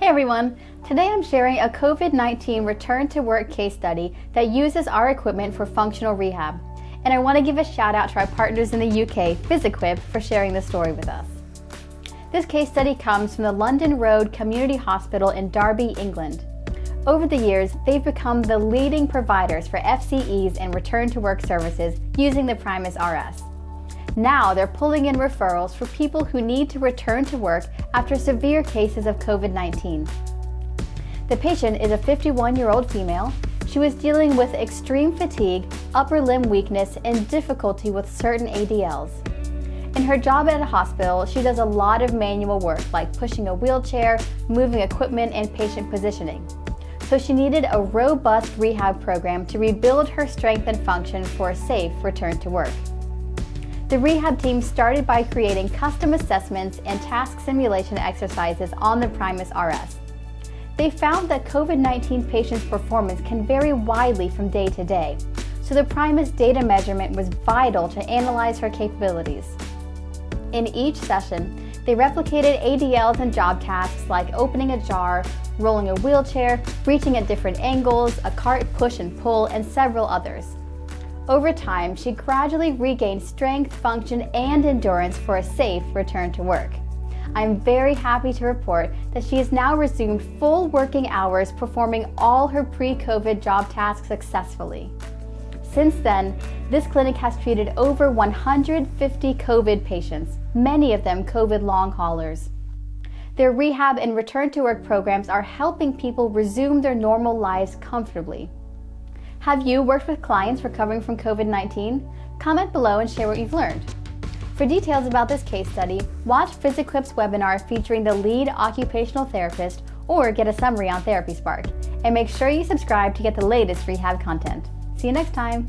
Hey everyone! Today I'm sharing a COVID-19 return to work case study that uses our equipment for functional rehab. And I want to give a shout out to our partners in the UK, PhysiQuip, for sharing this story with us. This case study comes from the London Road Community Hospital in Derby, England. Over the years, they've become the leading providers for FCEs and return to work services using the PrimusRS. Now they're pulling in referrals for people who need to return to work after severe cases of COVID-19. The patient is a 51-year-old female. She was dealing with extreme fatigue, upper limb weakness, and difficulty with certain ADLs. In her job at a hospital, she does a lot of manual work like pushing a wheelchair, moving equipment, and patient positioning. So she needed a robust rehab program to rebuild her strength and function for a safe return to work. The rehab team started by creating custom assessments and task simulation exercises on the PrimusRS. They found that COVID-19 patients' performance can vary widely from day to day, so the Primus data measurement was vital to analyze her capabilities. In each session, they replicated ADLs and job tasks like opening a jar, rolling a wheelchair, reaching at different angles, a cart push and pull, and several others. Over time, she gradually regained strength, function, and endurance for a safe return to work. I'm very happy to report that she has now resumed full working hours, performing all her pre-COVID job tasks successfully. Since then, this clinic has treated over 150 COVID patients, many of them COVID long haulers. Their rehab and return to work programs are helping people resume their normal lives comfortably. Have you worked with clients recovering from COVID-19? Comment below and share what you've learned. For details about this case study, watch PhysiQuip's webinar featuring the lead occupational therapist or get a summary on Therapy Spark. And make sure you subscribe to get the latest rehab content. See you next time.